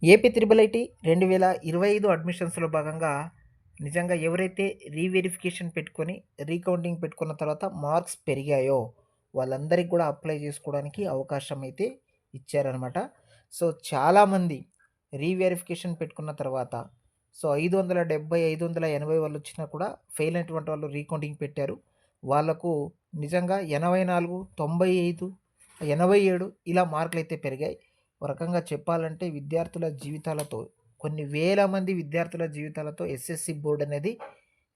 AP triple IT 2025 అడ్మిషన్స్‌లో భాగంగా నిజంగా ఎవరైతే రీవెరిఫికేషన్ పెట్టుకొని, రీకౌంటింగ్ పెట్టుకున్న తర్వాత మార్క్స్ పెరిగాయో, వాళ్ళందరికి కూడా అప్లై చేసుకోవడానికి అవకాశం అయితే ఇచ్చారనమాట. సో, చాలామంది రీవెరిఫికేషన్ పెట్టుకున్న తర్వాత 570, 580 వాళ్ళొచ్చినా కూడా ఫెయిల్ అయినటువంటి వాళ్ళు రీకౌంటింగ్ పెట్టారు. వాళ్ళకు నిజంగా 84, 95, 87 ఇలా మార్కులైతే పెరిగాయి. ఒక రకంగా చెప్పాలంటే విద్యార్థుల జీవితాలతో కొన్ని వేల మంది విద్యార్థుల జీవితాలతో ఎస్ఎస్సి బోర్డ్ అనేది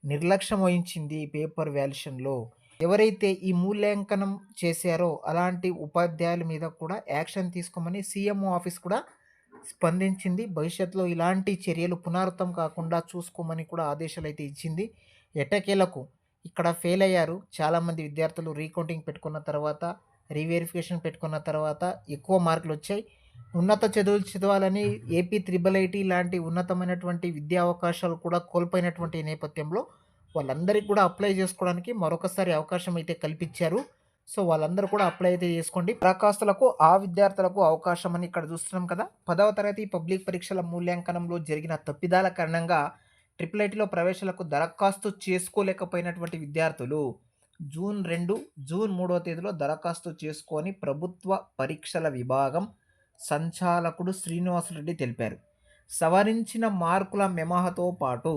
నిర్లక్ష్యం వహించింది ఈ పేపర్ వాల్యుయేషన్‌లో. ఎవరైతే ఈ మూల్యాంకనం చేశారో అలాంటి ఉపాధ్యాయుల మీద కూడా యాక్షన్ తీసుకోమని సీఎంఓ ఆఫీస్ కూడా స్పందించింది. భవిష్యత్తులో ఇలాంటి చర్యలు పునరావృతం కాకుండా చూసుకోమని కూడా ఆదేశాలైతే ఇచ్చింది. ఎట్టకేలకు ఇక్కడ ఫెయిల్ అయ్యారు చాలామంది విద్యార్థులు. రీకౌంటింగ్ పెట్టుకున్న తర్వాత, రీవెరిఫికేషన్ పెట్టుకున్న తర్వాత ఎక్కువ మార్కులొచ్చాయి. ఉన్నత చదువులు చదవాలని ఏపీ త్రిబుల్ ఐటీ లాంటి ఉన్నతమైనటువంటి విద్యా అవకాశాలు కూడా కోల్పోయినటువంటి నేపథ్యంలో వాళ్ళందరికీ కూడా అప్లై చేసుకోవడానికి మరొకసారి అవకాశం అయితే కల్పించారు. సో, వాళ్ళందరూ కూడా అప్లై అయితే చేసుకోండి. దరఖాస్తులకు ఆ విద్యార్థులకు అవకాశం అని ఇక్కడ చూస్తున్నాం కదా. 10వ తరగతి పబ్లిక్ పరీక్షల మూల్యాంకనంలో జరిగిన తప్పిదాల కారణంగా ట్రిపుల్ ఐటీలో ప్రవేశాలకు దరఖాస్తు చేసుకోలేకపోయినటువంటి విద్యార్థులు జూన్ 2, జూన్ 3వ తేదీలో దరఖాస్తు చేసుకొని ప్రభుత్వ పరీక్షల విభాగం సంచాలకుడు శ్రీనివాసరెడ్డి తెలిపారు. సవరించిన మార్కుల మెమోతో పాటు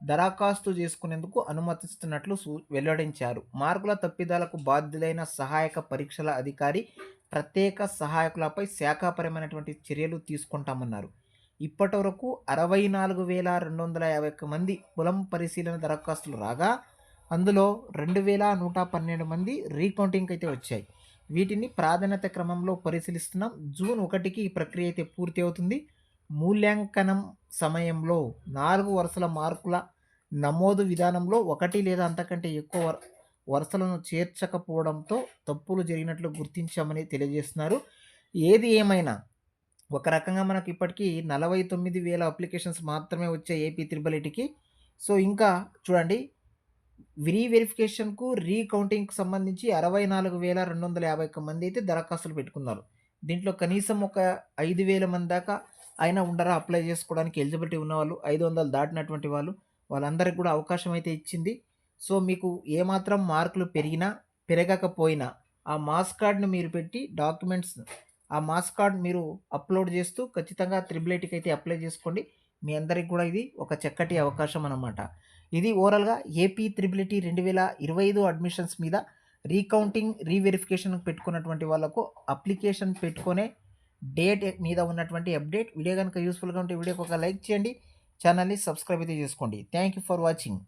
దరఖాస్తు చేసుకునేందుకు అనుమతిస్తున్నట్లు వెల్లడించారు. మార్కుల తప్పిదాలకు బాధ్యులైన సహాయక పరీక్షల అధికారి, ప్రత్యేక సహాయకులపై శాఖాపరమైనటువంటి చర్యలు తీసుకుంటామన్నారు. ఇప్పటివరకు 64,251 మంది పొలం పరిశీలన దరఖాస్తులు రాగా, అందులో 2,112 మంది రీకౌంటింగ్కి అయితే వచ్చాయి. వీటిని ప్రాధాన్యత క్రమంలో పరిశీలిస్తున్నాం. జూన్ 1కి ఈ ప్రక్రియ అయితే పూర్తి అవుతుంది. మూల్యాంకనం సమయంలో 4 వరుసల మార్కుల నమోదు విధానంలో 1 లేదా అంతకంటే ఎక్కువ వరుసలను చేర్చకపోవడంతో తప్పులు జరిగినట్లు గుర్తించామని తెలియజేస్తున్నారు. ఏది ఏమైనా ఒక రకంగా మనకు ఇప్పటికీ 49,000 అప్లికేషన్స్ మాత్రమే వచ్చాయి ఏపీ త్రిబుల్ ఐటీకి. సో, ఇంకా చూడండి, రీవెరిఫికేషన్‌కు, రీకౌంటింగ్‌కి సంబంధించి 64,251 మంది అయితే దరఖాస్తులు పెట్టుకున్నారు. దీంట్లో కనీసం ఒక 5,000 మంది దాకా అయినా ఉండరా అప్లై చేసుకోవడానికి ఎలిజిబిలిటీ ఉన్నవాళ్ళు, 500 దాటినటువంటి వాళ్ళు. వాళ్ళందరికి కూడా అవకాశం అయితే ఇచ్చింది. సో, మీకు ఏమాత్రం మార్కులు పెరిగినా, పెరగకపోయినా ఆ మార్క్స్ కార్డ్‌ని మీరు పెట్టి డాక్యుమెంట్స్, ఆ మార్క్స్ కార్డ్ మీరు అప్లోడ్ చేస్తూ ఖచ్చితంగా త్రిబుల్ ఐటీకి అయితే అప్లై చేసుకోండి. మీ అందరికి కూడా ఇది ఒక చక్కటి అవకాశం అన్నమాట. ఇది ఓవరాల్‌గా ఏపీ త్రిబుల్ ఐటీ 2025 అడ్మిషన్స్ మీద రీకౌంటింగ్, రీవెరిఫికేషన్ పెట్టుకున్నటువంటి వాళ్ళకు అప్లికేషన్ పెట్టుకునే డేట్ మీద ఉన్నటువంటి అప్డేట్. వీడియో కనుక యూస్ఫుల్‌గా ఉంటే వీడియోకి ఒక లైక్ చేయండి. ఛానల్‌ని సబ్స్క్రైబ్ అయితే చేసుకోండి. Thank you for watching.